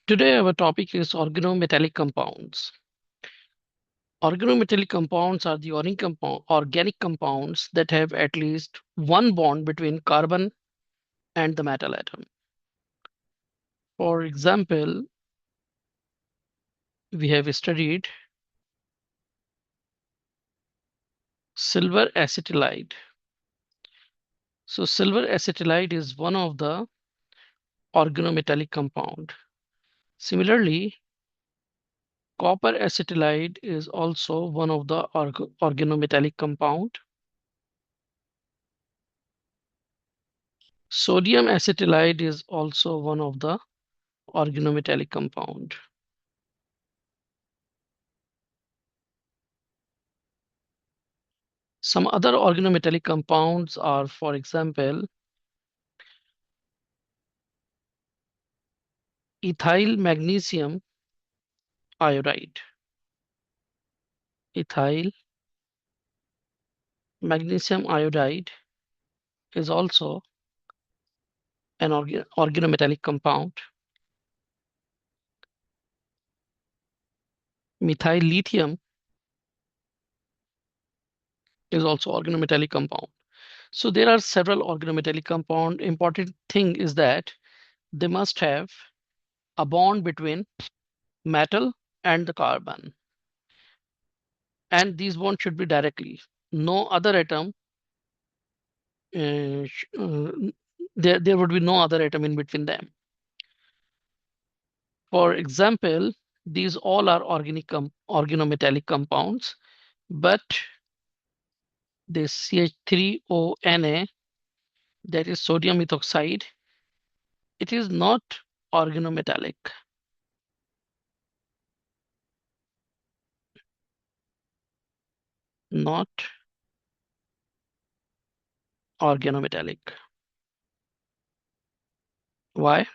Today, our topic is organometallic compounds. Organometallic compounds are the organic compounds that have at least one bond between carbon and the metal atom. For example, we have studied silver acetylide. So, silver acetylide is one of the organometallic compound. Similarly, copper acetylide is also one of the organometallic compound. Sodium acetylide is also one of the organometallic compound. Some other organometallic compounds are, for example, ethyl magnesium iodide. Ethyl magnesium iodide is also an organometallic compound. Methyl lithium is also organometallic compound. So there are several organometallic compound. Important thing is that they must have a bond between metal and the carbon. And these bonds should be directly. No other atom, uh, there would be no other atom in between them. For example, these all are organometallic compounds, but this CH3ONA, that is sodium ethoxide, it is not organometallic. Not organometallic. Why?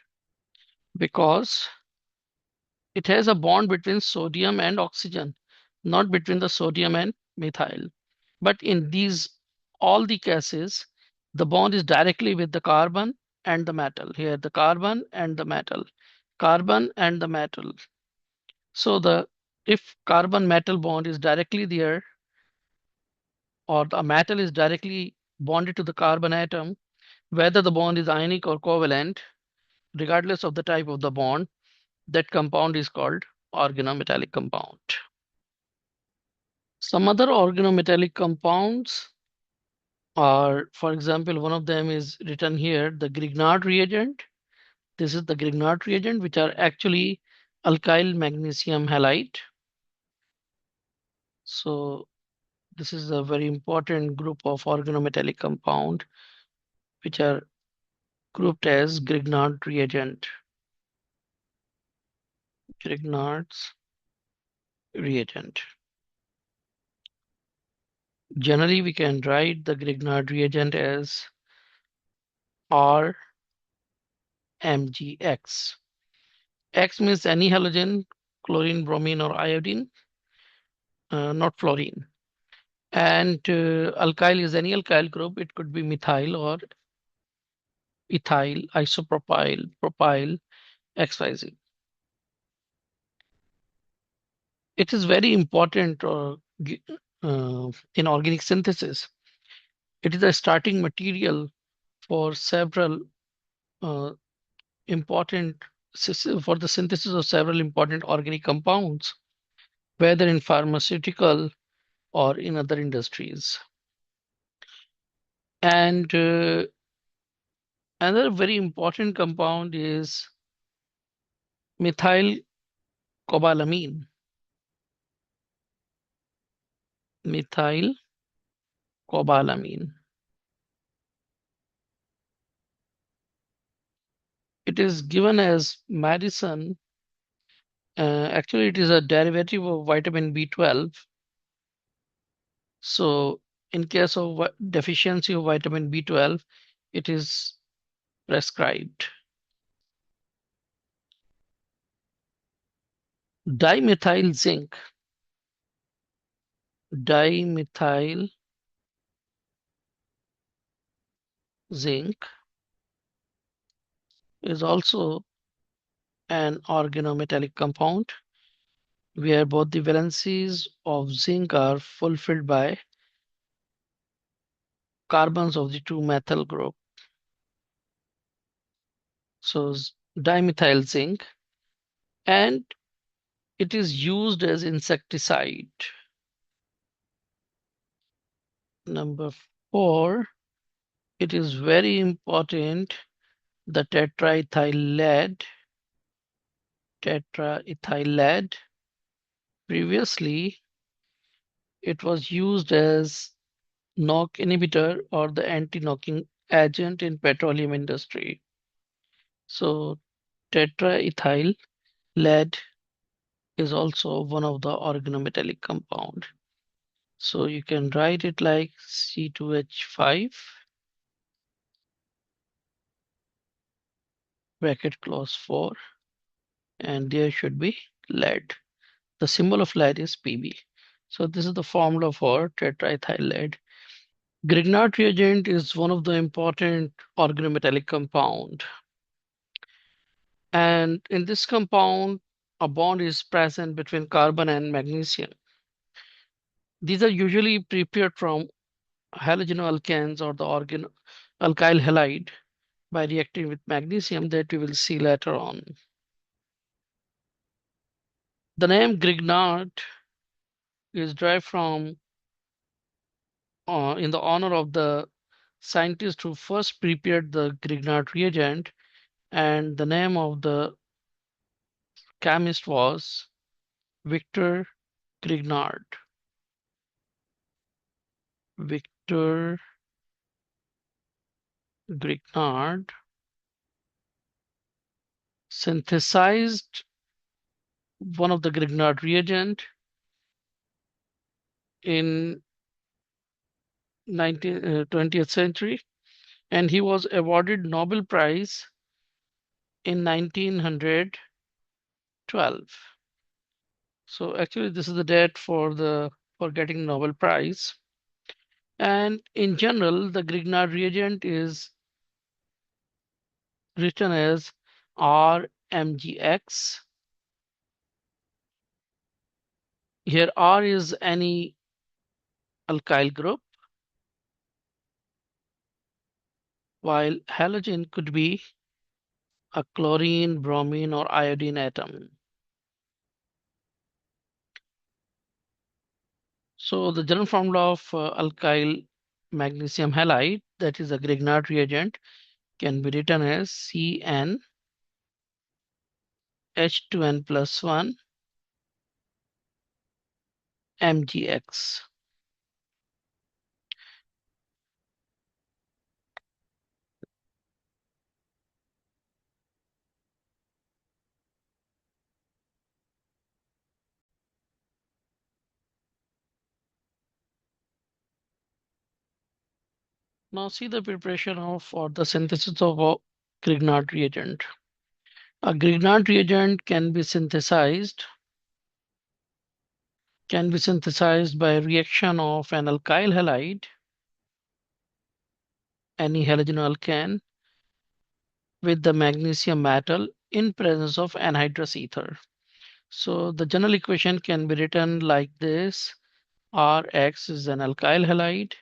Because it has a bond between sodium and oxygen, not between the sodium and methyl. But in these all the cases, the bond is directly with the carbon and the metal. Here, the carbon and the metal, carbon and the metal. So the if carbon metal bond is directly there, or the metal is directly bonded to the carbon atom, whether the bond is ionic or covalent, regardless of the type of the bond, that compound is called organometallic compound. Some other organometallic compounds are, for example, one of them is written here, the Grignard reagent. This is the Grignard reagent, which are actually alkyl magnesium halide. So this is a very important group of organometallic compound, which are grouped as Grignard reagent. Grignard's reagent. Generally, we can write the Grignard reagent as RMgX. X means any halogen, chlorine, bromine, or iodine, not fluorine. And alkyl is any alkyl group. It could be methyl or ethyl, isopropyl, propyl, XYZ. It is very important in organic synthesis. It is a starting material for several uh, important for the synthesis of several important organic compounds, whether in pharmaceutical or in other industries. And another very important compound is methyl cobalamin. Methyl cobalamin. It is given as medicine. Actually, it is a derivative of vitamin B12. So, in case of deficiency of vitamin B12, it is prescribed. Dimethyl zinc. Dimethyl zinc is also an organometallic compound where both the valencies of zinc are fulfilled by carbons of the 2-methyl group. So dimethyl zinc, and it is used as insecticide. Number 4, it is very important, the tetraethyl lead. Previously, it was used as knock inhibitor or the anti-knocking agent in petroleum industry. So tetraethyl lead is also one of the organometallic compound. So you can write it like C2H5 bracket close 4, and there should be lead. The symbol of lead is Pb. So this is the formula for tetraethyl lead. Grignard reagent is one of the important organometallic compound. And in this compound, a bond is present between carbon and magnesium. These are usually prepared from halogenoalkanes or the alkyl halide by reacting with magnesium that we will see later on. The name Grignard is derived from in the honor of the scientist who first prepared the Grignard reagent, and the name of the chemist was Victor Grignard. Victor Grignard synthesized one of the Grignard reagent in 20th century, and he was awarded Nobel Prize in 1912. So actually, this is the date for getting Nobel Prize. And in general, the Grignard reagent is written as RMGX. Here R is any alkyl group, while halogen could be a chlorine, bromine, or iodine atom. So the general formula of alkyl magnesium halide, that is a Grignard reagent, can be written as CnH2n plus 1 MgX. Now see the preparation of or the synthesis of a Grignard reagent. A Grignard reagent can be synthesized by reaction of an alkyl halide, any halogenoalkane, with the magnesium metal in presence of anhydrous ether. So the general equation can be written like this. Rx is an alkyl halide.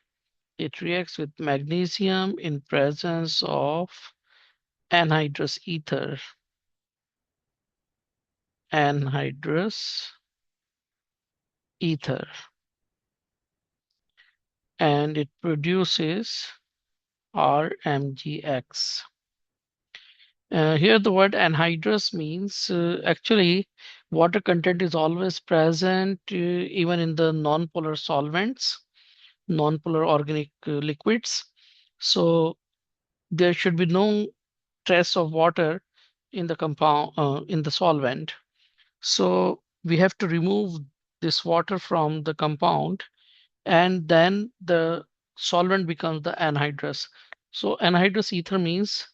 It reacts with magnesium in presence of anhydrous ether. Anhydrous ether. And it produces RMGX. Here the word anhydrous means actually water content is always present even in the non-polar solvents, non-polar organic liquids. So there should be no trace of water in the compound in the solvent. So we have to remove this water from the compound, and then the solvent becomes the anhydrous. So anhydrous ether means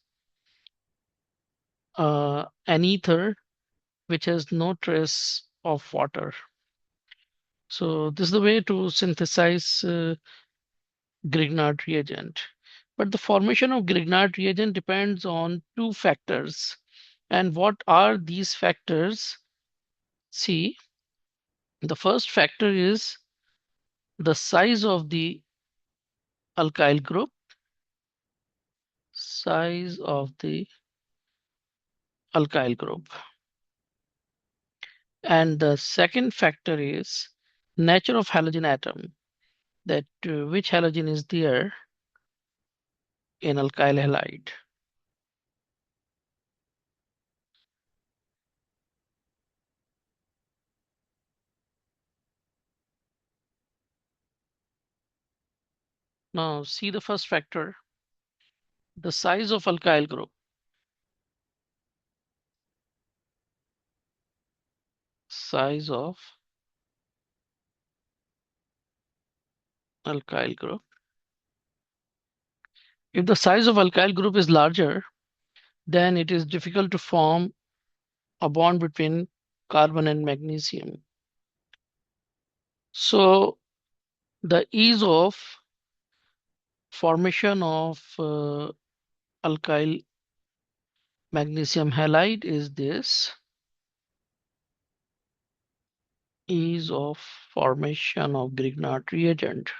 an ether which has no trace of water. So this is the way to synthesize Grignard reagent. But the formation of Grignard reagent depends on two factors. And what are these factors? See, the first factor is the size of the alkyl group, size of the alkyl group. And the second factor is nature of halogen atom, that which halogen is there in alkyl halide. Now see the first factor, the size of alkyl group. Size of alkyl group. If the size of alkyl group is larger, then it is difficult to form a bond between carbon and magnesium. So the ease of formation of alkyl magnesium halide is this. Ease of formation of Grignard reagent.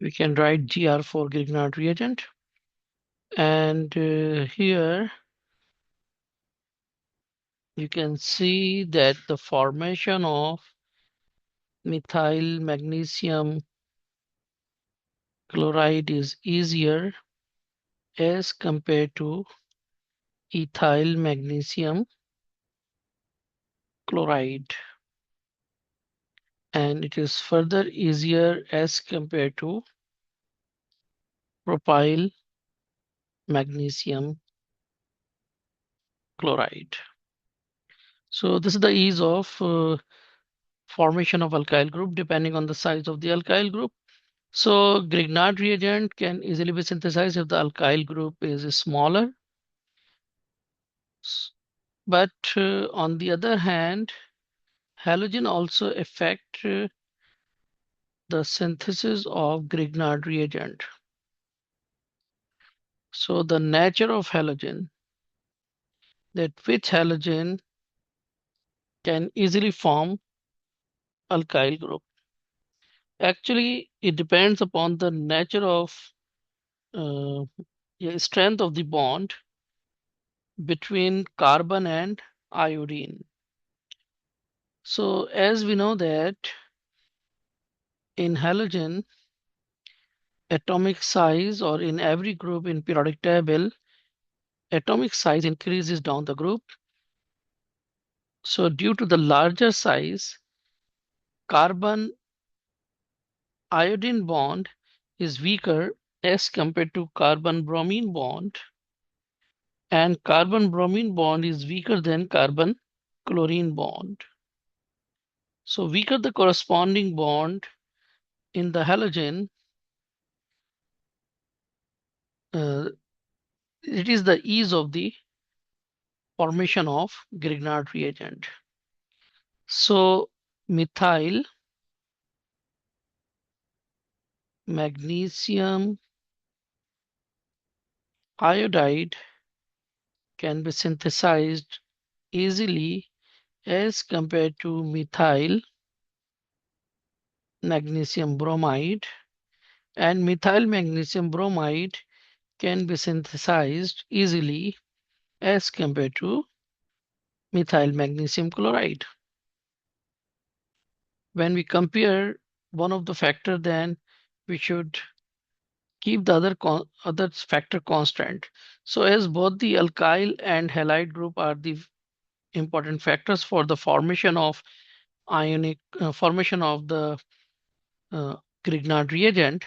We can write GR for Grignard reagent. And here you can see that the formation of methyl magnesium chloride is easier as compared to ethyl magnesium chloride, and it is further easier as compared to propyl magnesium chloride. So this is the ease of formation of alkyl group depending on the size of the alkyl group. So Grignard reagent can easily be synthesized if the alkyl group is smaller. But on the other hand, halogen also affect the synthesis of Grignard reagent. So the nature of halogen, that which halogen can easily form alkyl group. Actually, it depends upon the nature of strength of the bond between carbon and iodine. So as we know that in halogen, atomic size, or in every group in periodic table, atomic size increases down the group. So due to the larger size, carbon iodine bond is weaker as compared to carbon bromine bond, and carbon bromine bond is weaker than carbon chlorine bond. So weaker the corresponding bond in the halogen, uh, it is the ease of the formation of Grignard reagent. So methyl magnesium iodide can be synthesized easily as compared to methyl magnesium bromide, and methyl magnesium bromide can be synthesized easily as compared to methyl magnesium chloride. When we compare one of the factor, then we should keep the other factor constant. So as both the alkyl and halide group are the important factors for the formation of ionic formation of the uh, Grignard reagent.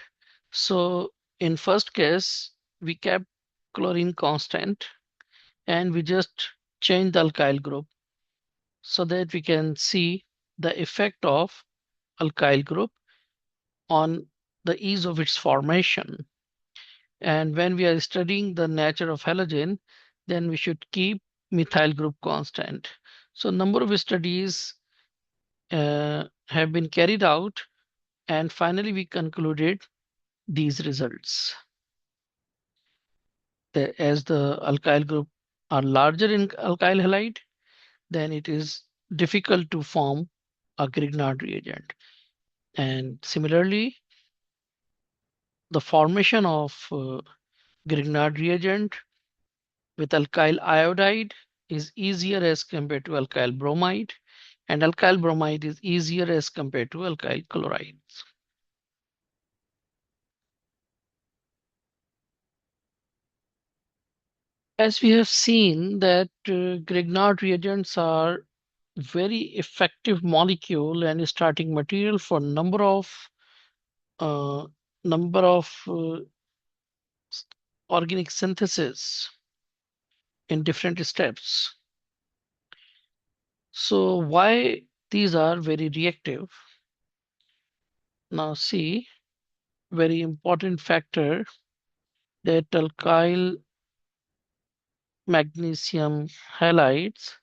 So in first case, we kept chlorine constant and we just changed the alkyl group so that we can see the effect of alkyl group on the ease of its formation. And when we are studying the nature of halogen, then we should keep methyl group constant. So number of studies have been carried out And finally, we concluded these results. As the alkyl group are larger in alkyl halide, then it is difficult to form a Grignard reagent. And similarly, the formation of Grignard reagent with alkyl iodide is easier as compared to alkyl bromide, and alkyl bromide is easier as compared to alkyl chlorides. As we have seen that Grignard reagents are very effective molecule and starting material for uh, number of organic synthesis in different steps. So why these are very reactive? Now see, very important factor that alkyl magnesium halides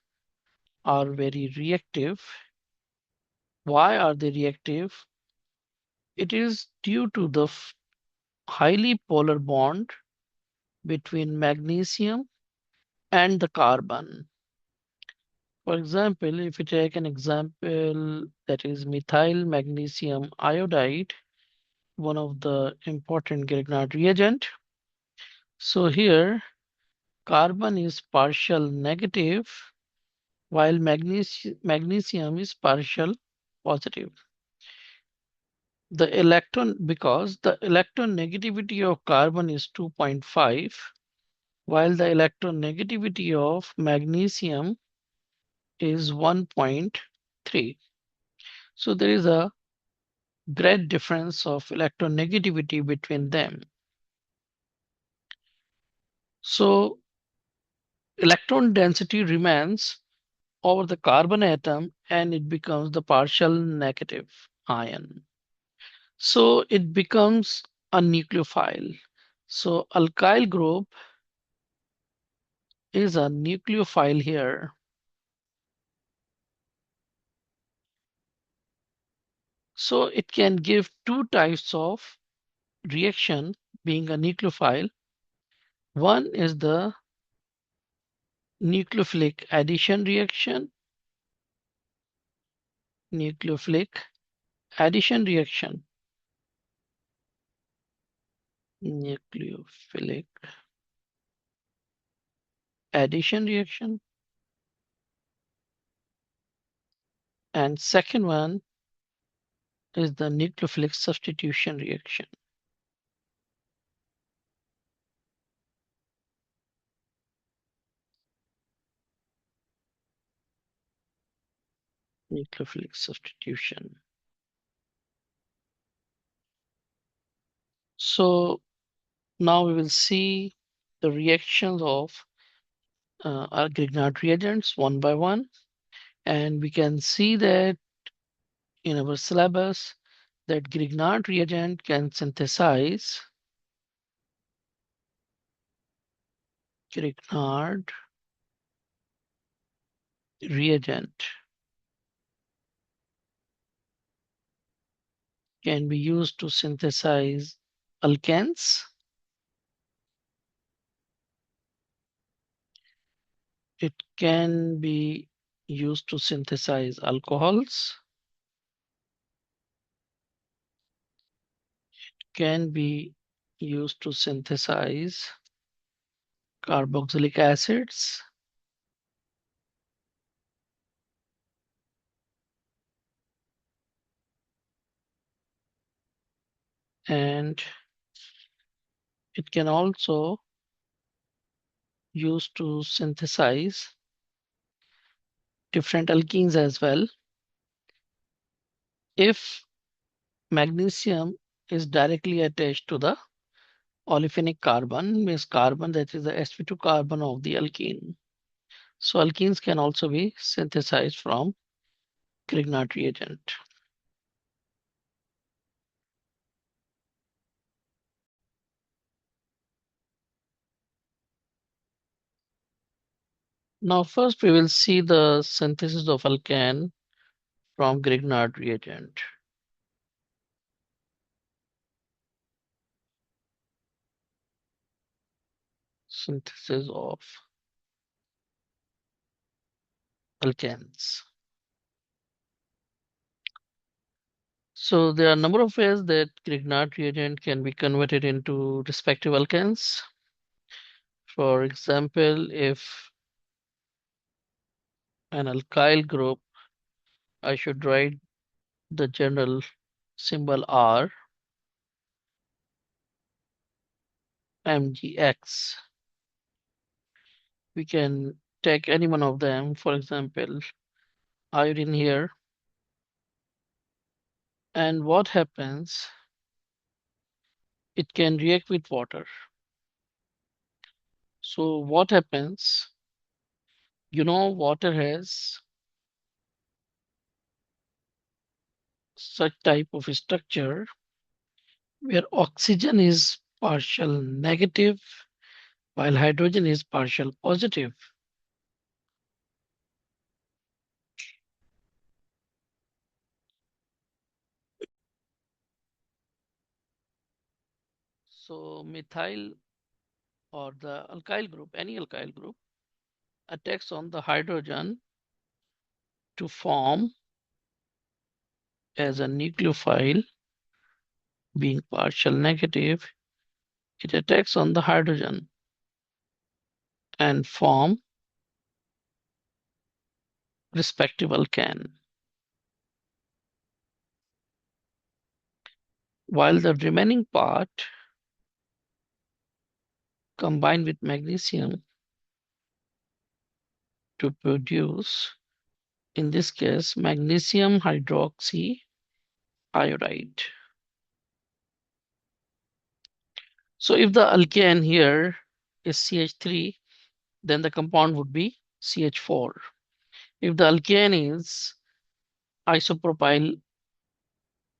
are very reactive. Why are they reactive? It is due to the highly polar bond between magnesium and the carbon. For example, if you take an example that is methyl magnesium iodide, one of the important Grignard reagent. So here carbon is partial negative while magnesium is partial positive. The electron, because the electron negativity of carbon is 2.5, while the electron negativity of magnesium is 1.3. So there is a great difference of electron negativity between them. So electron density remains over the carbon atom and it becomes the partial negative ion. So it becomes a nucleophile. So alkyl group is a nucleophile here. So it can give two types of reaction being a nucleophile. One is the nucleophilic addition reaction, nucleophilic addition reaction, nucleophilic addition reaction, and second one is the nucleophilic substitution reaction. Nucleophilic substitution. So now we will see the reactions of our Grignard reagents one by one, and we can see that in our syllabus that Grignard reagent can synthesize Grignard reagent can be used to synthesize alkanes. It can be used to synthesize alcohols, can be used to synthesize carboxylic acids, and it can also used to synthesize different alkenes as well. If magnesium is directly attached to the olefinic carbon, means carbon that is the sp2 carbon of the alkene. So alkenes can also be synthesized from Grignard reagent. Now first we will see the synthesis of alkane from Grignard reagent. synthesis of alkanes. So there are a number of ways that Grignard reagent can be converted into respective alkanes. For example, if an alkyl group, I should write the general symbol R, MgX. We can take any one of them, for example, iodine here. And what happens? It can react with water. So what happens? Water has such type of structure where oxygen is partial negative while hydrogen is partial positive. So methyl or the alkyl group, any alkyl group, attacks on the hydrogen to form as a nucleophile being partial negative. It attacks on the hydrogen and form respective alkane. While the remaining part combine with magnesium to produce, in this case, magnesium hydroxy iodide. So if the alkane here is CH3, then the compound would be CH4. If the alkane is isopropyl,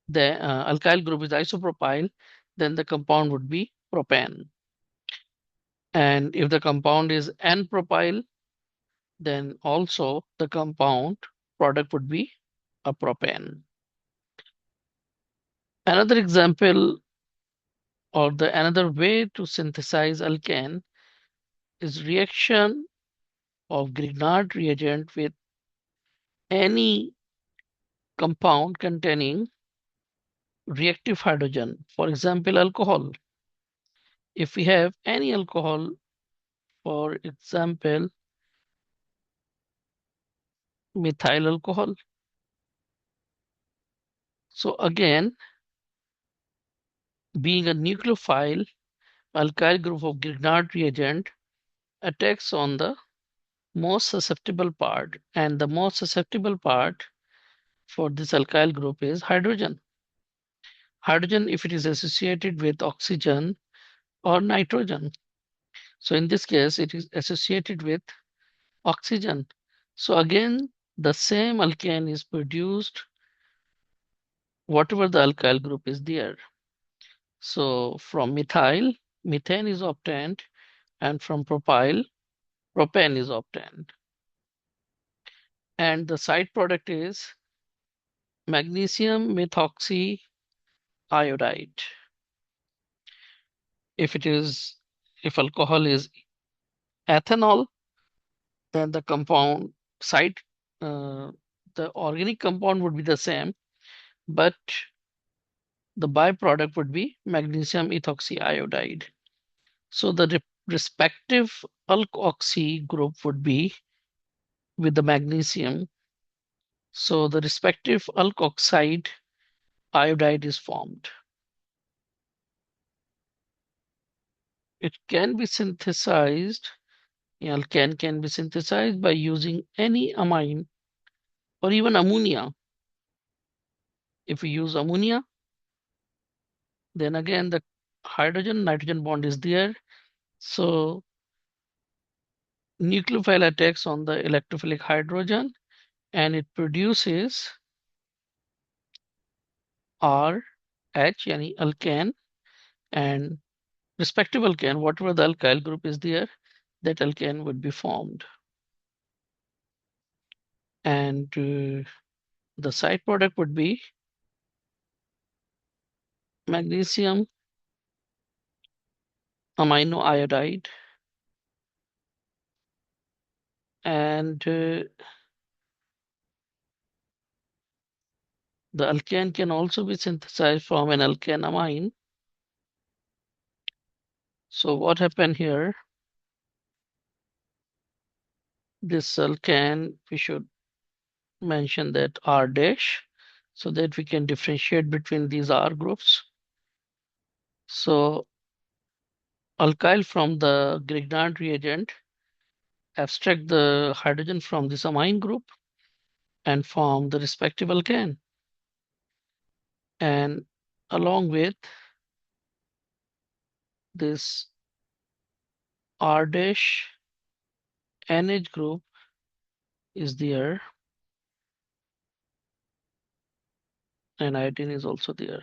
the alkyl group is isopropyl, then the compound would be propane. And if the compound is N-propyl, then also the compound product would be a propane. Another example or another way to synthesize alkane is reaction of Grignard reagent with any compound containing reactive hydrogen. For example, alcohol. If we have any alcohol, for example, methyl alcohol. So again, being a nucleophile, alkyl group of Grignard reagent attacks on the most susceptible part, and the most susceptible part for this alkyl group is hydrogen. Hydrogen, if it is associated with oxygen or nitrogen. So in this case, it is associated with oxygen. So again, the same alkane is produced, whatever the alkyl group is there. So from methyl, methane is obtained, and from propyl, propane is obtained. And the side product is magnesium methoxy iodide. If if alcohol is ethanol, then the compound side, the organic compound would be the same, but the byproduct would be magnesium ethoxy iodide. So the respective alkoxy group would be with the magnesium. So the respective alkoxide iodide is formed. It can be synthesized, alkane can be synthesized by using any amine or even ammonia. If we use ammonia, then again the hydrogen nitrogen bond is there. So nucleophile attacks on the electrophilic hydrogen and it produces R, H, yani alkane, and respective alkane, whatever the alkyl group is there, that alkane would be formed. And the side product would be magnesium amino iodide And the alkane can also be synthesized from an alkane amine. So what happened here? This alkane, we should mention that R dash so that we can differentiate between these R groups. So alkyl from the Grignard reagent abstract the hydrogen from this amine group and form the respective alkane. And along with this R dash NH group is there, and iodine is also there.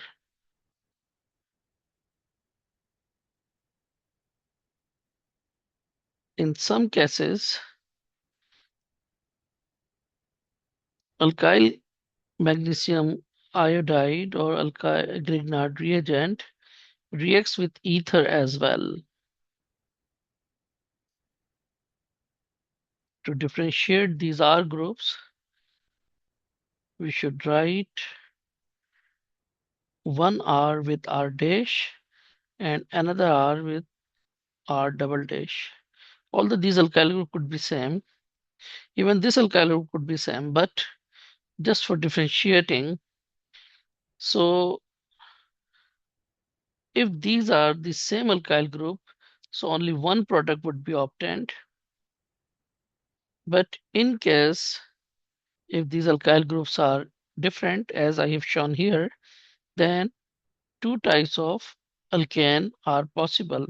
In some cases, alkyl magnesium iodide or alkyl Grignard reagent reacts with ether as well. To differentiate these R groups, we should write one R with R dash and another R with R double dash. Although these alkyl group could be same, even this alkyl group could be same, but just for differentiating. So if these are the same alkyl group, so only one product would be obtained. But in case if these alkyl groups are different, as I have shown here, then two types of alkane are possible.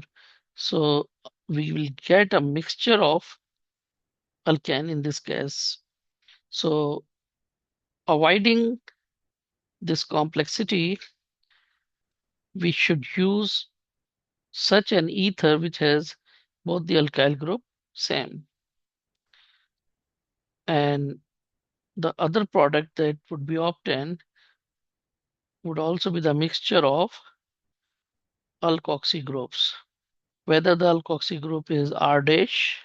So we will get a mixture of alkane in this case. So avoiding this complexity, we should use such an ether which has both the alkyl group same. And the other product that would be obtained would also be the mixture of alkoxy groups. Whether the alkoxy group is R dash,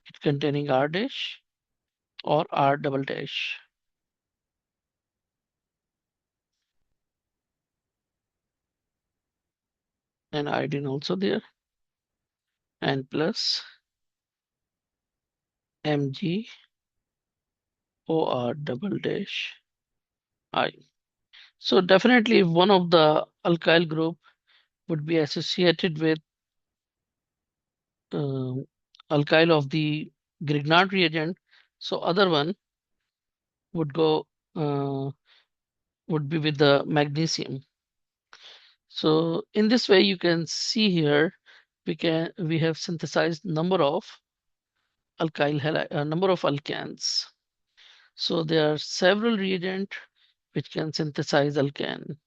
it containing R dash, or R double dash. And iodine also there, and plus Mg OR double dash I. So definitely if one of the alkyl group would be associated with uh, alkyl of the Grignard reagent, so other one would go would be with the magnesium. So in this way, you can see here we have synthesized number of number of alkanes. So there are several reagents which can synthesize alkane.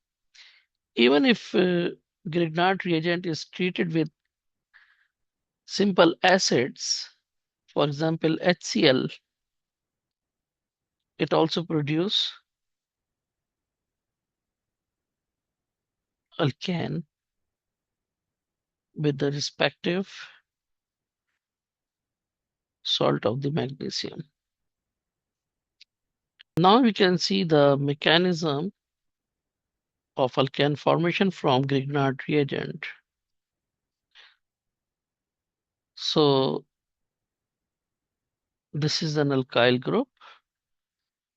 Even if Grignard reagent is treated with simple acids, for example HCl, it also produces alkane with the respective salt of the magnesium. Now we can see the mechanism of alkane formation from Grignard reagent. So this is an alkyl group.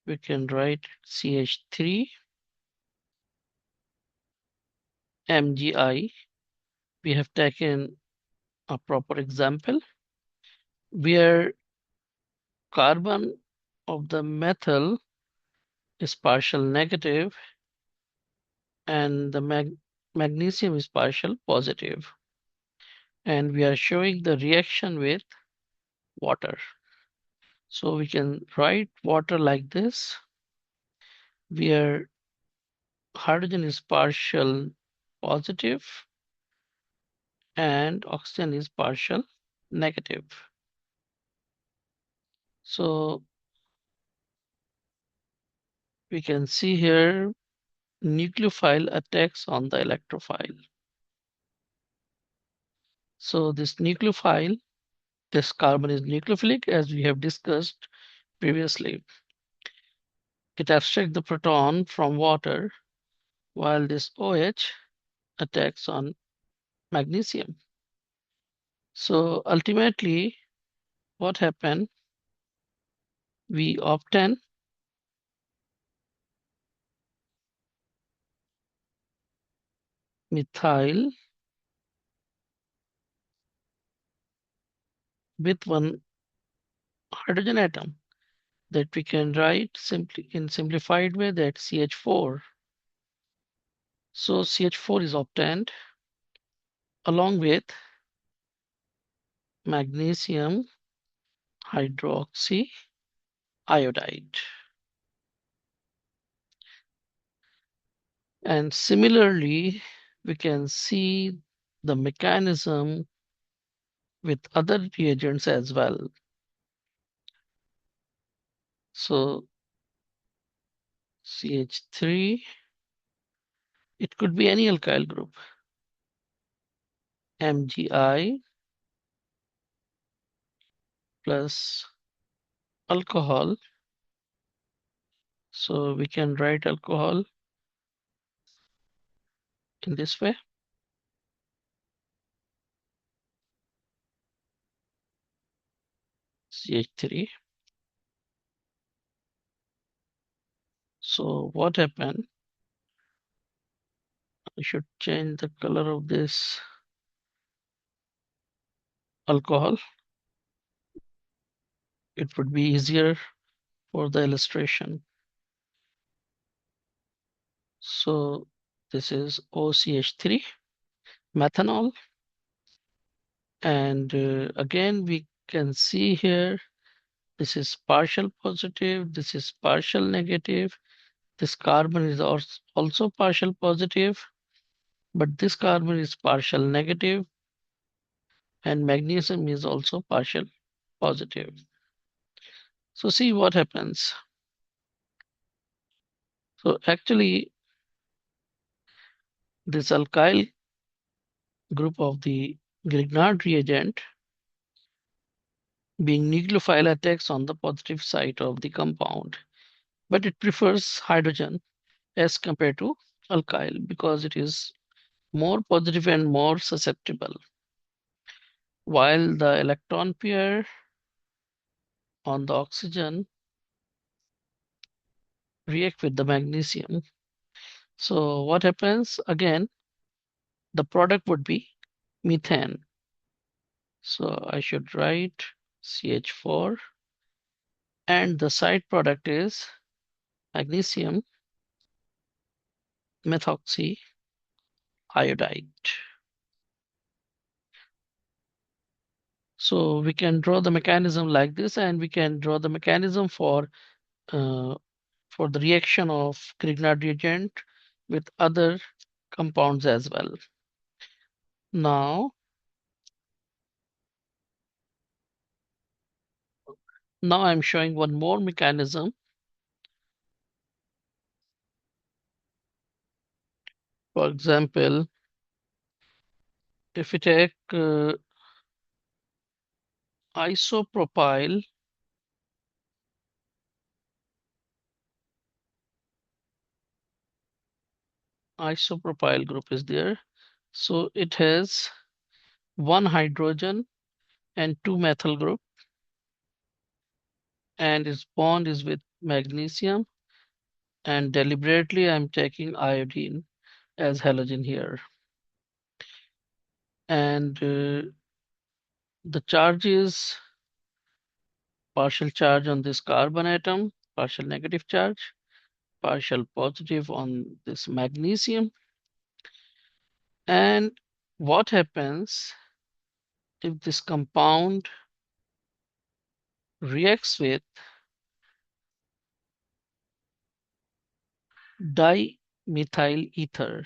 We can write CH3 MgI. We have taken a proper example where carbon of the methyl is partial negative and the magnesium is partial positive. And we are showing the reaction with water. So we can write water like this, where hydrogen is partial positive and oxygen is partial negative. So we can see here nucleophile attacks on the electrophile. So this nucleophile This carbon is nucleophilic, as we have discussed previously. It abstracts the proton from water, while this OH attacks on magnesium. So ultimately, what happened? We obtain methyl with one hydrogen atom that we can write simply in simplified way that CH4. So CH4 is obtained along with magnesium hydroxy iodide. And similarly, we can see the mechanism with other reagents as well. So CH3, it could be any alkyl group. MgI plus alcohol. So we can write alcohol in this way. CH3. So what happened? I should change the color of this alcohol. It would be easier for the illustration. So this is OCH3, methanol. And again, we can see here, this is partial positive, this is partial negative. This carbon is also partial positive, but this carbon is partial negative, and magnesium is also partial positive. So see what happens. So actually, this alkyl group of the Grignard reagent being nucleophile attacks on the positive side of the compound, but it prefers hydrogen as compared to alkyl because it is more positive and more susceptible, while the electron pair on the oxygen react with the magnesium. So what happens again? The product would be methane. So I should write CH4, and the side product is magnesium methoxy iodide. So we can draw the mechanism like this, and we can draw the mechanism uh, for the reaction of Grignard reagent with other compounds as well. Now, now I'm showing one more mechanism. For example, if we take isopropyl isopropyl group is there. So it has one hydrogen and two methyl group, and its bond is with magnesium, and deliberately I'm taking iodine as halogen here. And the charge is partial charge on this carbon atom, partial negative charge, partial positive on this magnesium. And what happens if this compound reacts with dimethyl ether?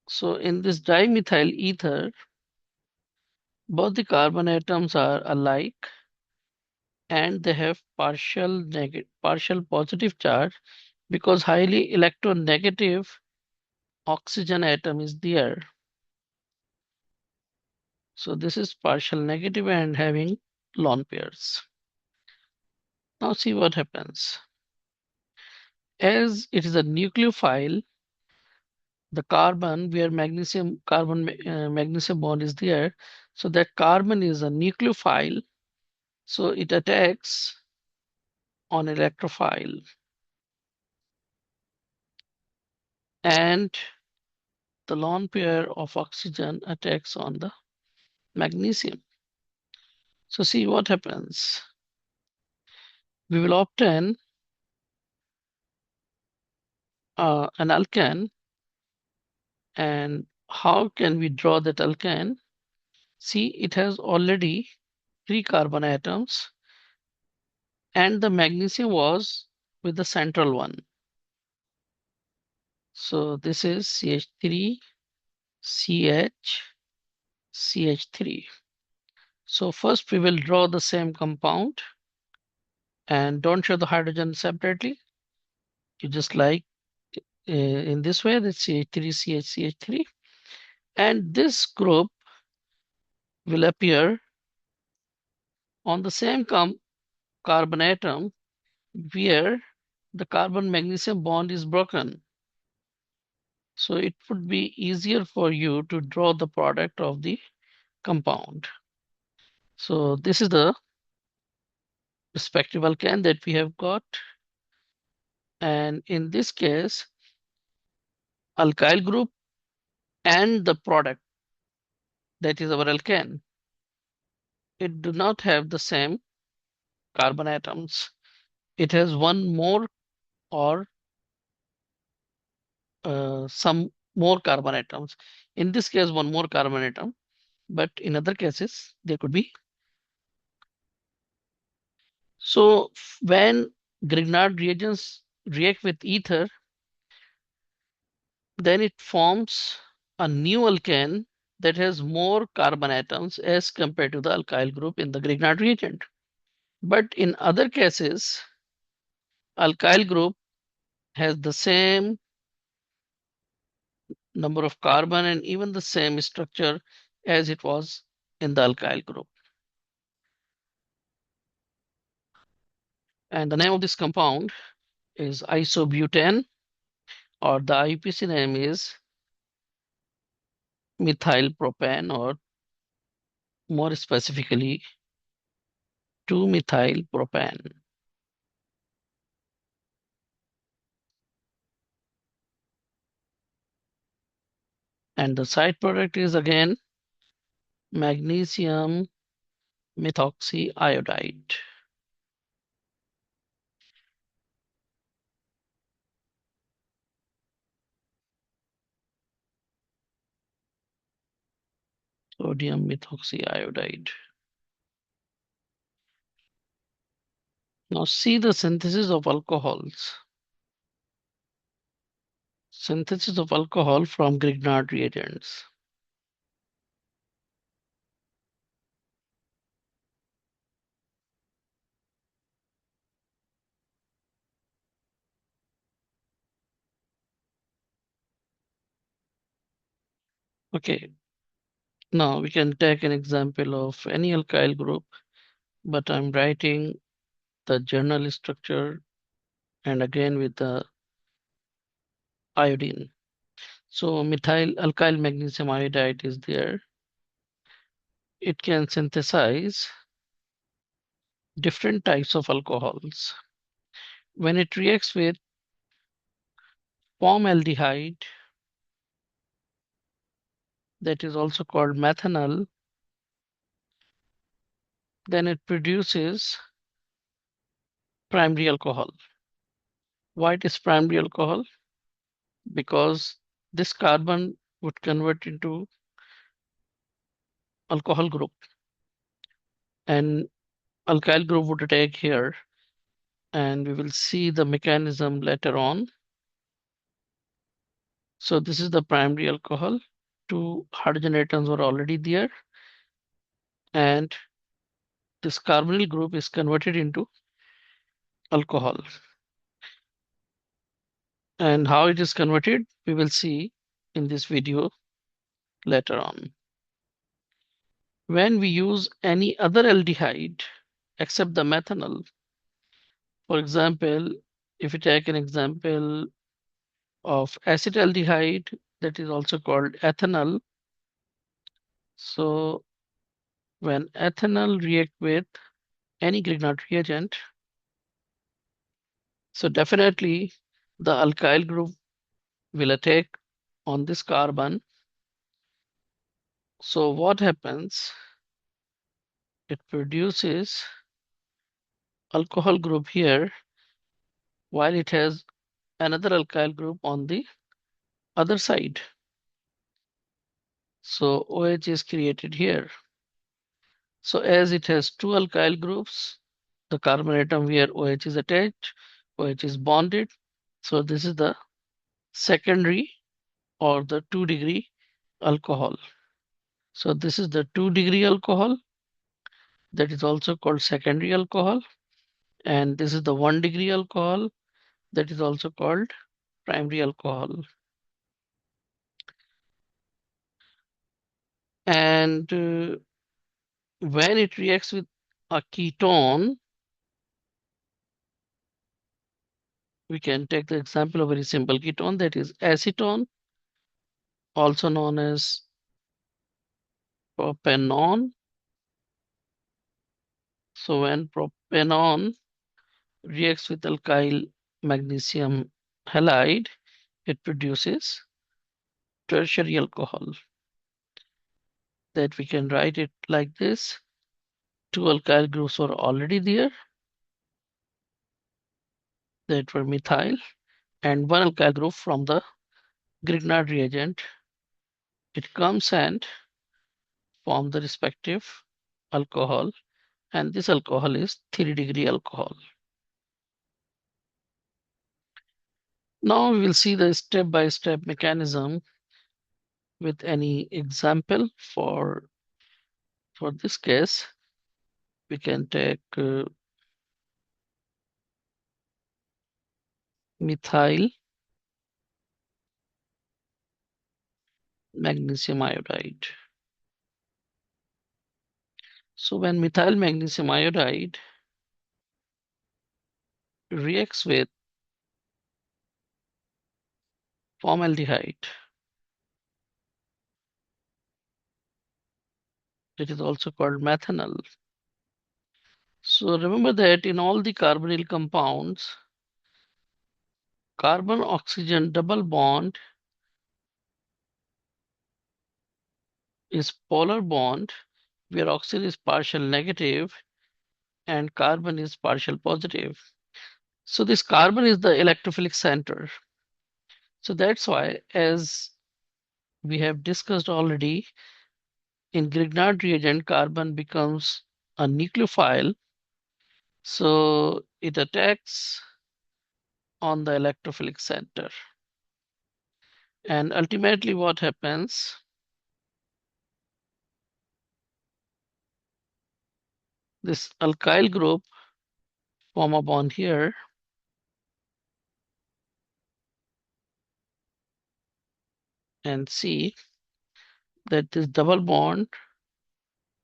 So in this dimethyl ether, both the carbon atoms are alike and they have partial positive charge because highly electronegative oxygen atom is there. So this is partial negative and having lone pairs. Now see what happens. As it is a nucleophile, the carbon where magnesium magnesium bond is there, so that carbon is a nucleophile, so it attacks on electrophile, and the lone pair of oxygen attacks on the magnesium. So see what happens. We will obtain an alkane. And how can we draw that alkane? See, it has already 3 carbon atoms, and the magnesium was with the central one. So this is CH3, CH, CH3. So first we will draw the same compound, and don't show the hydrogen separately. You just like in this way, that's CH3, CH, CH3. And this group will appear on the same carbon atom where the carbon magnesium bond is broken. So it would be easier for you to draw the product of the compound. So this is the respective alkane that we have got. And in this case, alkyl group and the product, that is our alkane, it do not have the same carbon atoms. It has one more or some more carbon atoms. In this case, one more carbon atom, but in other cases, there could be. So when Grignard reagents react with ether, then it forms a new alkane that has more carbon atoms as compared to the alkyl group in the Grignard reagent. But in other cases, alkyl group has the same number of carbon and even the same structure as it was in the alkyl group. And the name of this compound is isobutane, or the IUPAC name is methyl propane, or more specifically 2-methyl propane. And the side product is again magnesium methoxyiodide. Sodium methoxyiodide. Now see the synthesis of alcohols. Synthesis of alcohol from Grignard reagents. Okay, now we can take an example of any alkyl group, but I'm writing the journal structure and again with the iodine. So methyl alkyl magnesium iodide is there. It can synthesize different types of alcohols. When it reacts with formaldehyde, that is also called methanol, then it produces primary alcohol. Why it is primary alcohol? Because this carbon would convert into alcohol group, and alkyl group would attack here, and we will see the mechanism later on. So this is the primary alcohol. 2 hydrogen atoms were already there, and this carbonyl group is converted into alcohol. And how it is converted, we will see in this video later on. When we use any other aldehyde except the methanol, for example, if you take an example of acetaldehyde, that is also called ethanol. So when ethanol react with any Grignard reagent, so definitely the alkyl group will attack on this carbon. So what happens? It produces alcohol group here while it has another alkyl group on the other side. So OH is created here. So as it has two alkyl groups, the carbon atom where OH is attached, OH is bonded. So this is the secondary or the 2-degree alcohol. So this is the 2-degree alcohol that is also called secondary alcohol. And this is the 1-degree alcohol that is also called primary alcohol. And when it reacts with a ketone, we can take the example of a very simple ketone, that is acetone, also known as propanone. So when propanone reacts with alkyl magnesium halide, it produces tertiary alcohol. That we can write it like this. Two alkyl groups were already there, that were methyl, and one alkyl group from the Grignard reagent. It comes and form the respective alcohol, and this alcohol is 3-degree alcohol. Now we will see the step-by-step mechanism with any example. For this case, we can take methyl magnesium iodide. So when methyl magnesium iodide reacts with formaldehyde, it is also called methanol. So remember that in all the carbonyl compounds, carbon oxygen double bond is polar bond where oxygen is partial negative and carbon is partial positive. So this carbon is the electrophilic center. So that's why, as we have discussed already, in Grignard reagent, carbon becomes a nucleophile. So it attacks on the electrophilic center. And ultimately what happens, this alkyl group form a bond here, and see that this double bond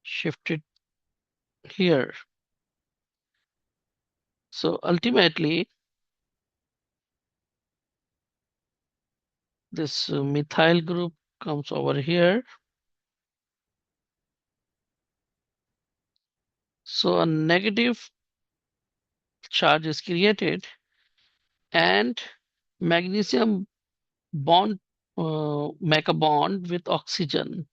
shifted here. So ultimately, this methyl group comes over here. So a negative charge is created and magnesium bond make a bond with oxygen.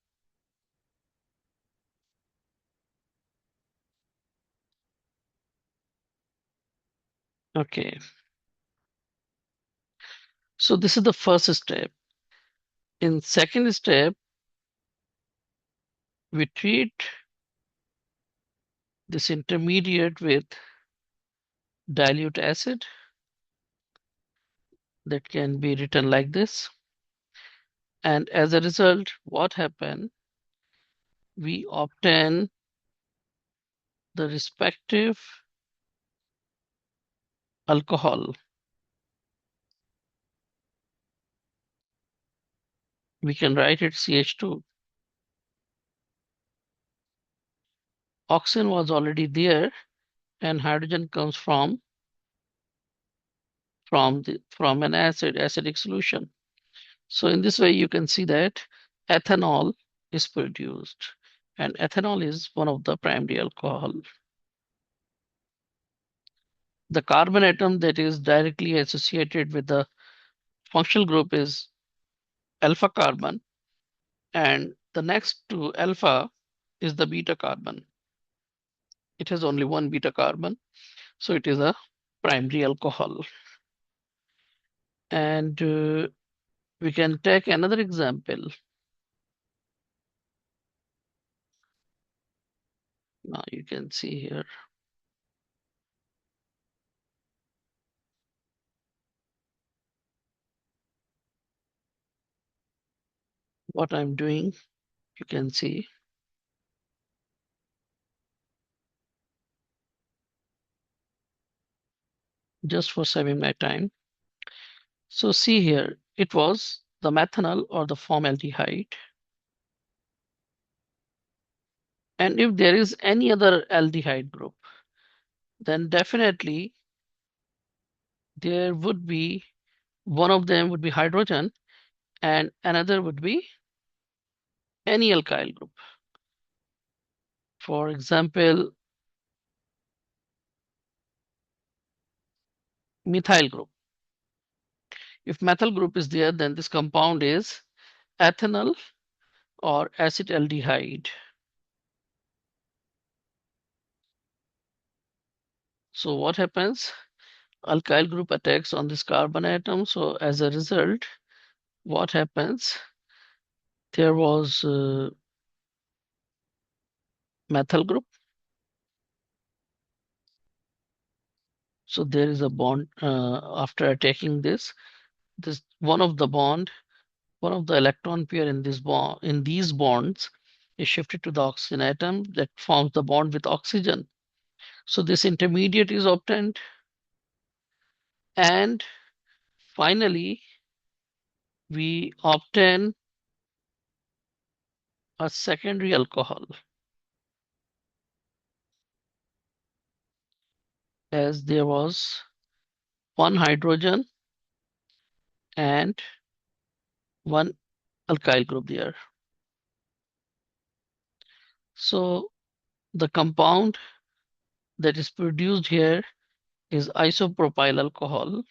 Okay. So this is the first step. In second step, we treat this intermediate with dilute acid. That can be written like this. And as a result, what happened? We obtain the respective alcohol. We can write it CH2. oxygen was already there, and hydrogen comes from an acidic solution. So in this way, you can see that ethanol is produced, and ethanol is one of the primary alcohol. The carbon atom that is directly associated with the functional group is alpha carbon, and the next to alpha is the beta carbon. It has only one beta carbon, so it is a primary alcohol. And we can take another example. Now you can see here what I'm doing. You can see just for saving my time. So see here, it was the methanol or the formaldehyde. And if there is any other aldehyde group, then definitely there would be one of them would be hydrogen and another would be any alkyl group. For example, methyl group. If methyl group is there, then this compound is ethanol or acetaldehyde. So what happens? Alkyl group attacks on this carbon atom. So as a result, what happens? There was methyl group. So there is a bond after attacking this one of the bond, one of the electron pair in this bond, in these bonds is shifted to the oxygen atom that forms the bond with oxygen. So this intermediate is obtained, and finally we obtain a secondary alcohol, as there was one hydrogen and one alkyl group there. So the compound that is produced here is isopropyl alcohol.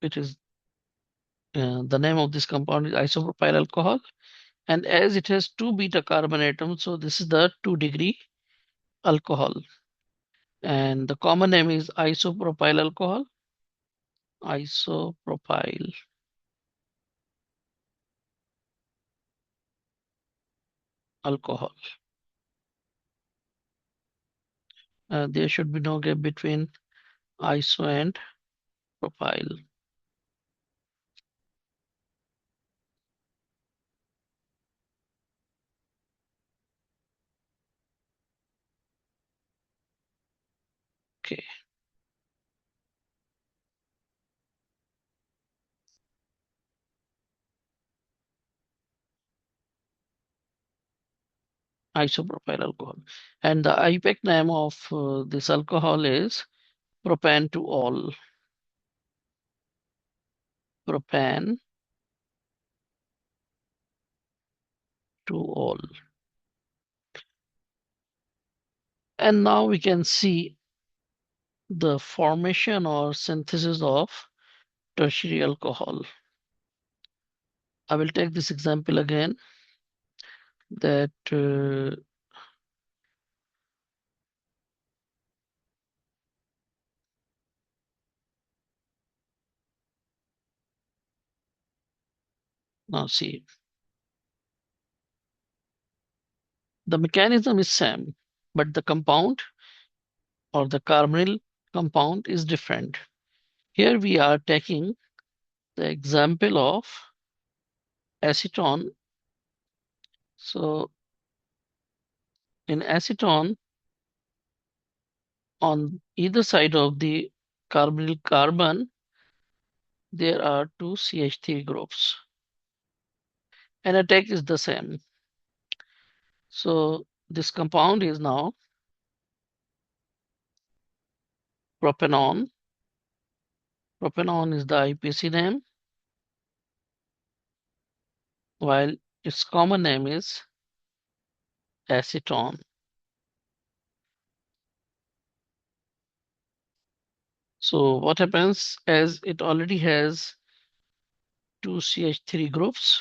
It is the name of this compound is isopropyl alcohol, and as it has two beta carbon atoms, so this is the 2-degree alcohol, and the common name is isopropyl alcohol. Isopropyl alcohol. There should be no gap between iso and propyl. Okay. Isopropyl alcohol. And the IUPAC name of this alcohol is propan to all. Propan to all. And now we can see the formation or synthesis of tertiary alcohol. I will take this example again that now see the mechanism is same, but the compound or the carbonyl compound is different. Here we are taking the example of acetone. So in acetone, on either side of the carbonyl carbon, there are two CH3 groups. and attack is the same. So this compound is now propanone. Propanone is the IPC name, while its common name is acetone. So what happens, as it already has two CH3 groups,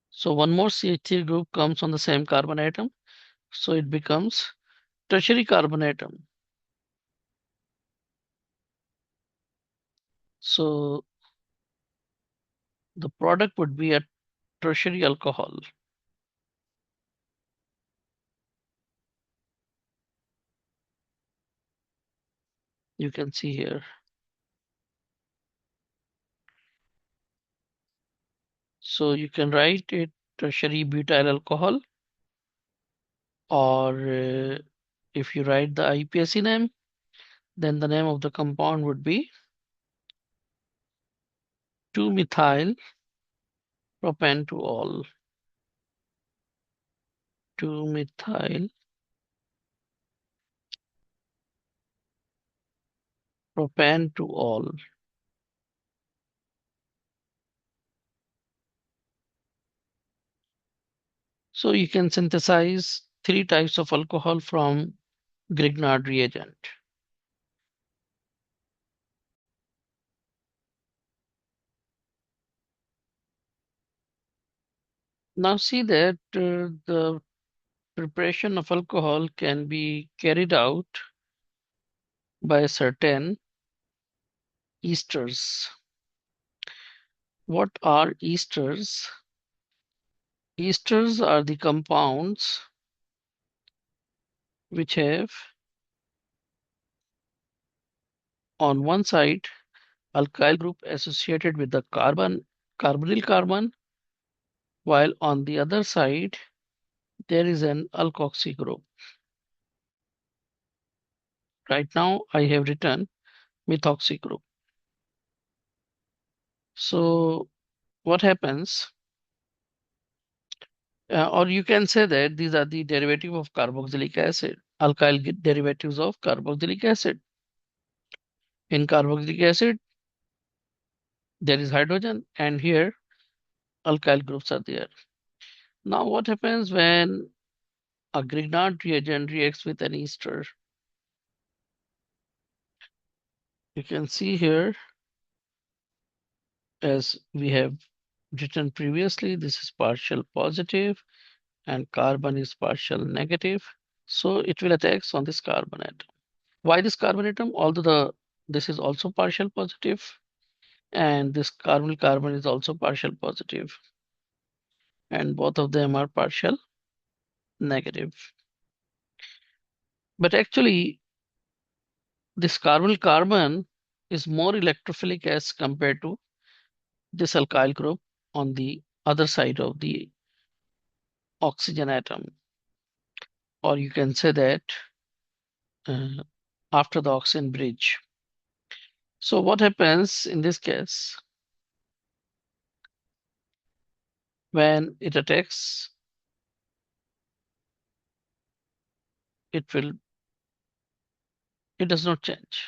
so one more CH3 group comes on the same carbon atom, so it becomes tertiary carbon atom. So the product would be a tertiary alcohol. You can see here. So you can write it tertiary butyl alcohol, or if you write the IPSC name, then the name of the compound would be 2-methyl propantool. 2-methyl propantool. So you can synthesize three types of alcohol from Grignard reagent. Now see that the preparation of alcohol can be carried out by certain esters. What are esters? Esters are the compounds which have on one side alkyl group associated with the carbonyl carbon, while on the other side there is an alkoxy group. Right now I have written methoxy group. So what happens, or you can say that these are the derivative of carboxylic acid, alkyl derivatives of carboxylic acid. In carboxylic acid there is hydrogen, and here alkyl groups are there. Now what happens when a Grignard reagent reacts with an ester? You can see here, as we have written previously, this is partial positive and carbon is partial negative. So it will attack on this carbon atom. Why this carbon atom? Although this is also partial positive and this carbonyl carbon is also partial positive, and both of them are partial negative. But actually this carbonyl carbon is more electrophilic as compared to this alkyl group on the other side of the oxygen atom, or you can say that uh, after the oxygen bridge. So what happens in this case? When it attacks, it does not change.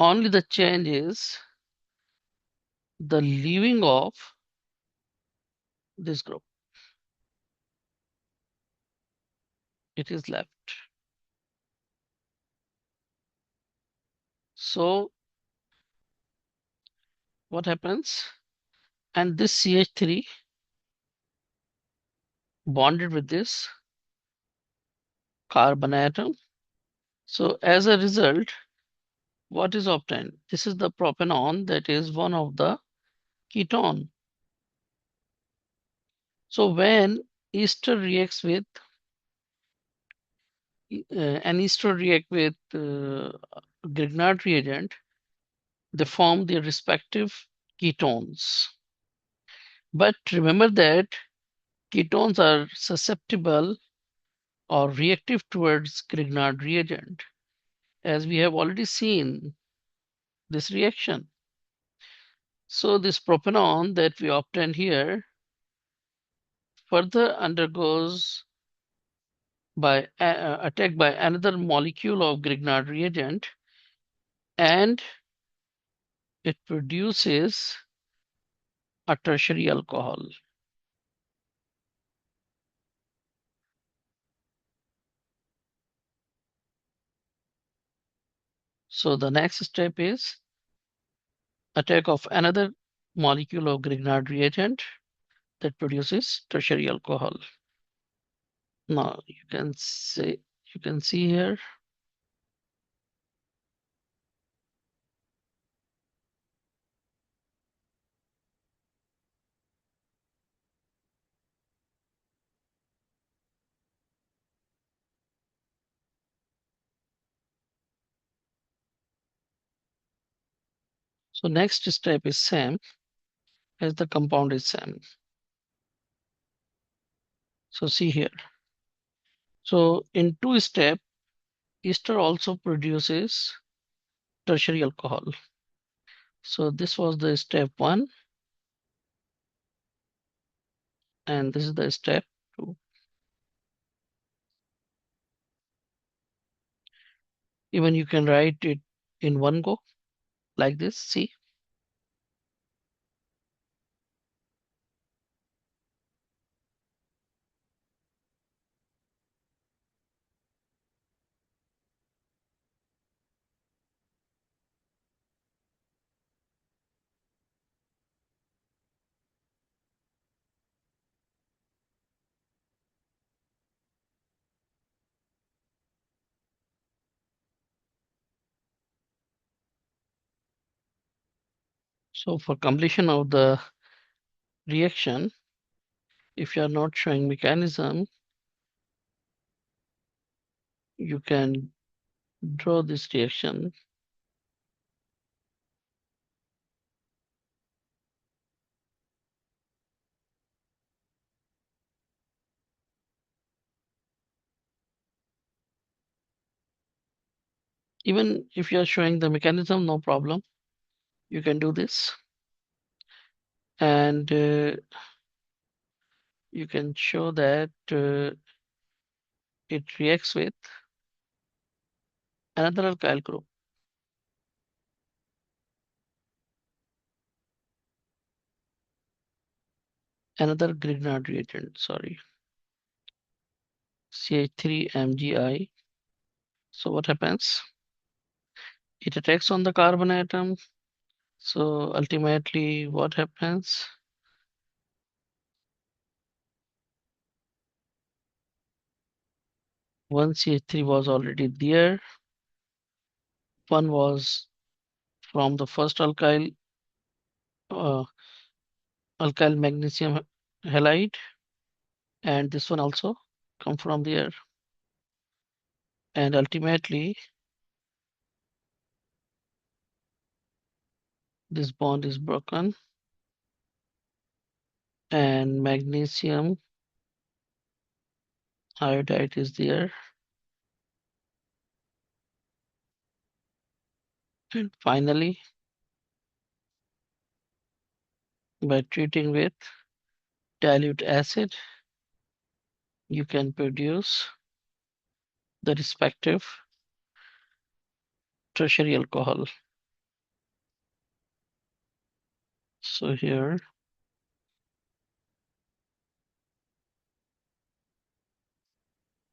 Only the change is the leaving of this group. It is left. So what happens? And this CH3 bonded with this carbon atom. So as a result, what is obtained? This is the propanone, that is one of the ketone. So when ester reacts with an ester react with Grignard reagent, they form their respective ketones. But remember that ketones are susceptible or reactive towards Grignard reagent, as we have already seen this reaction. So this propanol that we obtain here further undergoes by attack by another molecule of Grignard reagent, and it produces a tertiary alcohol. So the next step is attack of another molecule of Grignard reagent that produces tertiary alcohol. Now you can see here. So next step is same as the compound is same. So see here. So in two step, ester also produces tertiary alcohol. So this was the step 1, and this is the step 2. Even you can write it in one go like this. See. So for completion of the reaction, if you are not showing mechanism, you can draw this reaction. Even if you are showing the mechanism, no problem. You can do this. And you can show that it reacts with another alkyl group. Another Grignard reagent, sorry. CH3MgI. So what happens? It attacks on the carbon atom. So ultimately what happens? One CH3 was already there. One was from the first uh, alkyl magnesium halide, and this one also come from there. And ultimately this bond is broken and magnesium iodide is there. And finally, by treating with dilute acid, you can produce the respective tertiary alcohol. So here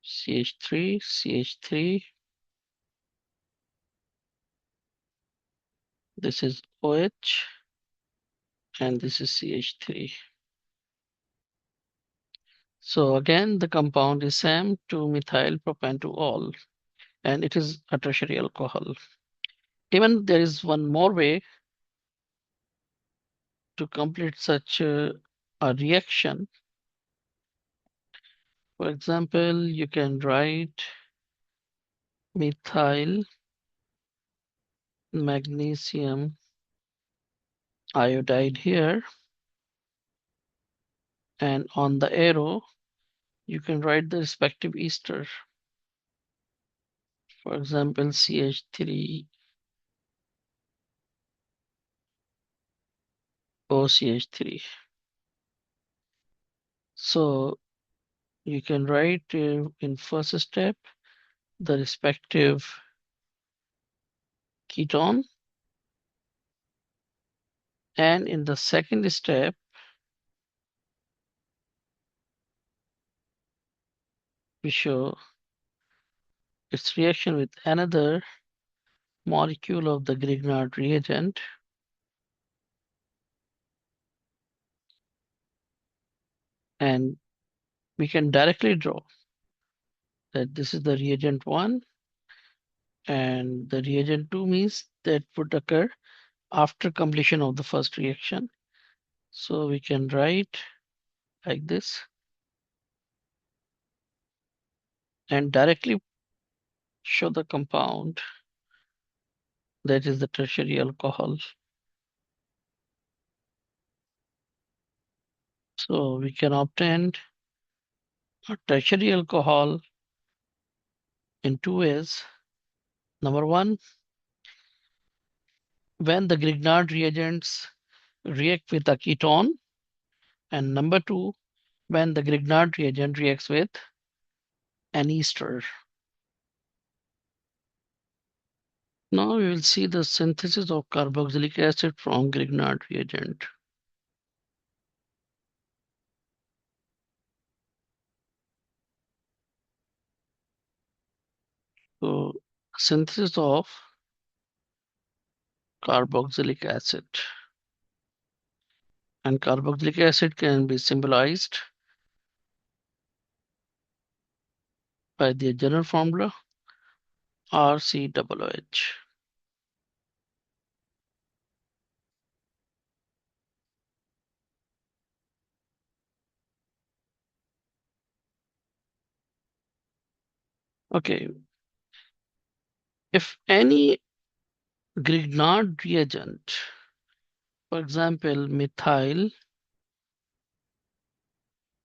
CH3, CH3, this is OH, and this is CH3. So again, the compound is same, 2-methyl propanol, and it is a tertiary alcohol. Even there is one more way to complete such a reaction. For example, you can write methyl magnesium iodide here, and on the arrow you can write the respective ester. For example, CH3 OCH3. So you can write in first step the respective ketone, and in the second step we show its reaction with another molecule of the Grignard reagent, and we can directly draw that this is the reagent 1 and the reagent 2 means that would occur after completion of the first reaction. So we can write like this and directly show the compound that is the tertiary alcohol. So we can obtain a tertiary alcohol in two ways. Number one, when the Grignard reagents react with a ketone, and number two, when the Grignard reagent reacts with an ester. Now we will see the synthesis of carboxylic acid from Grignard reagent. So synthesis of carboxylic acid. And carboxylic acid can be symbolized by the general formula RCOOH. Okay, if any Grignard reagent, for example, methyl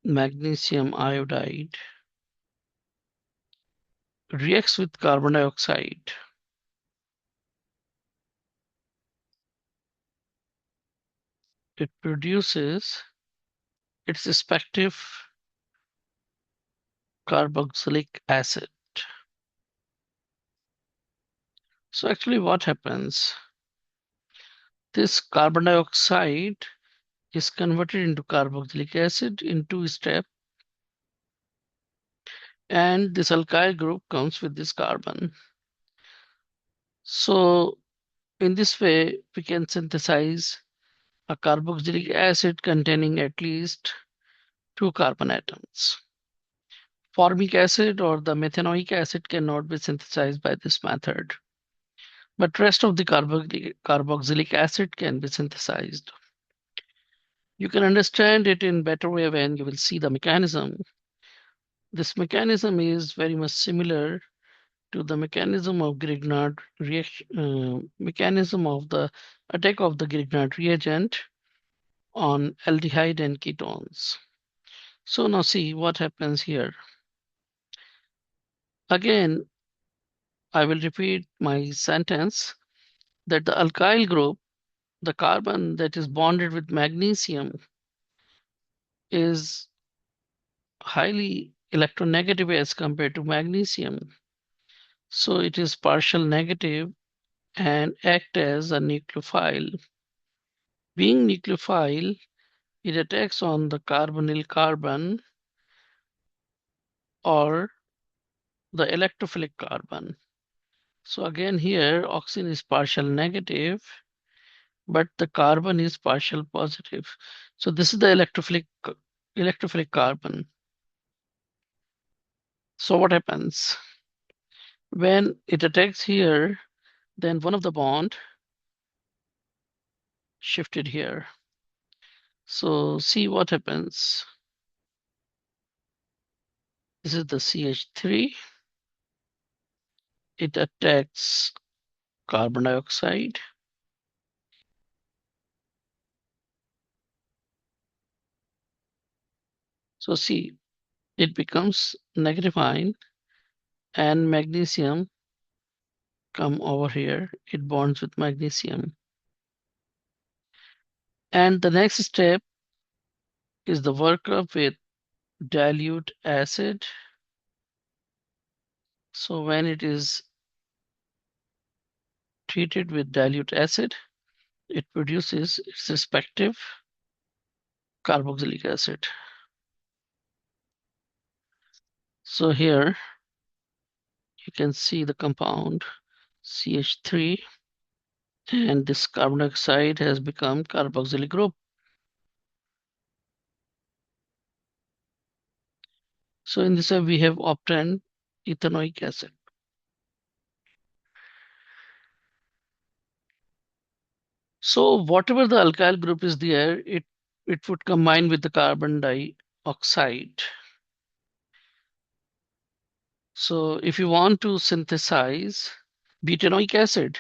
magnesium iodide, reacts with carbon dioxide, it produces its respective carboxylic acid. So actually what happens, this carbon dioxide is converted into carboxylic acid in two steps, and this alkyl group comes with this carbon. So in this way, we can synthesize a carboxylic acid containing at least two carbon atoms. Formic acid or the methanoic acid cannot be synthesized by this method, but rest of the carboxylic acid can be synthesized. You can understand it in better way when you will see the mechanism. This mechanism is very much similar to the mechanism of Grignard reaction, mechanism of the attack of the Grignard reagent on aldehyde and ketones. So now see what happens here. Again, I will repeat my sentence that the alkyl group, the carbon that is bonded with magnesium, is highly electronegative as compared to magnesium. So it is partial negative and act as a nucleophile. Being nucleophile, it attacks on the carbonyl carbon or the electrophilic carbon. So again here, oxygen is partial negative, but the carbon is partial positive. So this is the electrophilic carbon. So what happens? When it attacks here, then one of the bond shifted here. So see what happens. This is the CH3. It attacks carbon dioxide. So see, it becomes negative ion and magnesium come over here. It bonds with magnesium. And the next step is the workup with dilute acid. So when it is treated with dilute acid, it produces its respective carboxylic acid. So here you can see the compound CH3, and this carbon dioxide has become carboxylic group. So in this way we have obtained ethanoic acid. So whatever the alkyl group is there, it would combine with the carbon dioxide. So if you want to synthesize butanoic acid,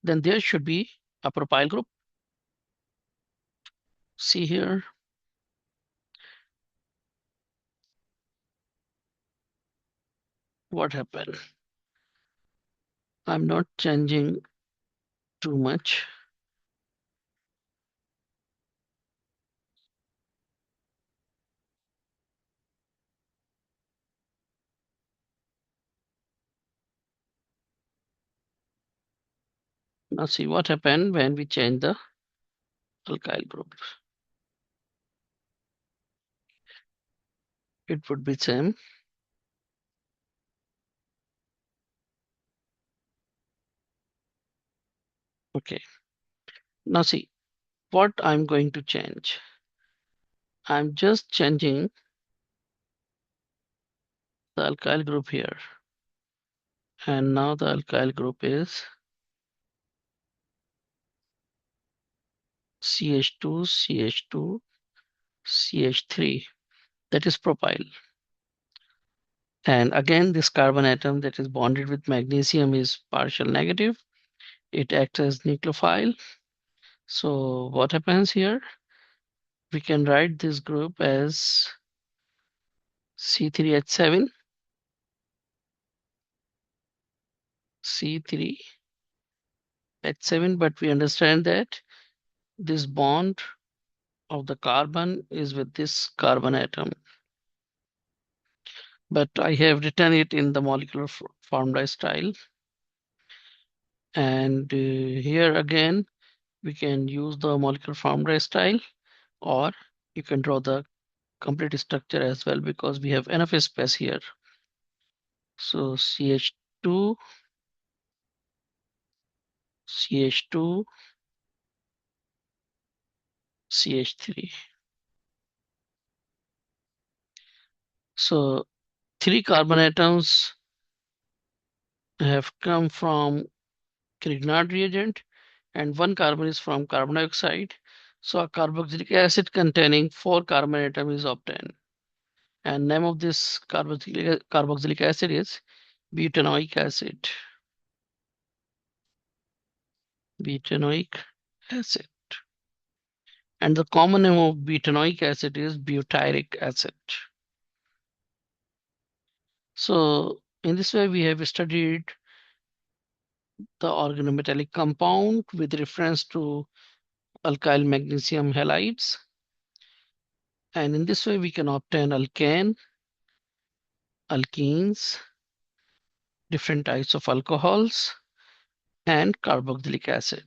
then there should be a propyl group. See here. What happened? I'm not changing too much. Now see what happened when we change the alkyl group. It would be same. Okay. Now see what I'm going to change. I'm just changing the alkyl group here. And now the alkyl group is CH2, CH2, CH3. That is propyl. And again, this carbon atom that is bonded with magnesium is partial negative. It acts as nucleophile. So what happens here? We can write this group as C3H7, C3H7, but we understand that this bond of the carbon is with this carbon atom. But I have written it in the molecular formula style. And here again, we can use the molecular formula style, or you can draw the complete structure as well because we have enough space here. So CH2, CH2, CH3. So 3 carbon atoms have come from Grignard reagent, and 1 carbon is from carbon dioxide. So a carboxylic acid containing 4 carbon atom is obtained. And name of this carboxylic acid is butanoic acid. Butanoic acid. And the common name of butanoic acid is butyric acid. So in this way, we have studied the organometallic compound with reference to alkyl magnesium halides. And in this way, we can obtain alkane, alkenes, different types of alcohols, and carboxylic acid.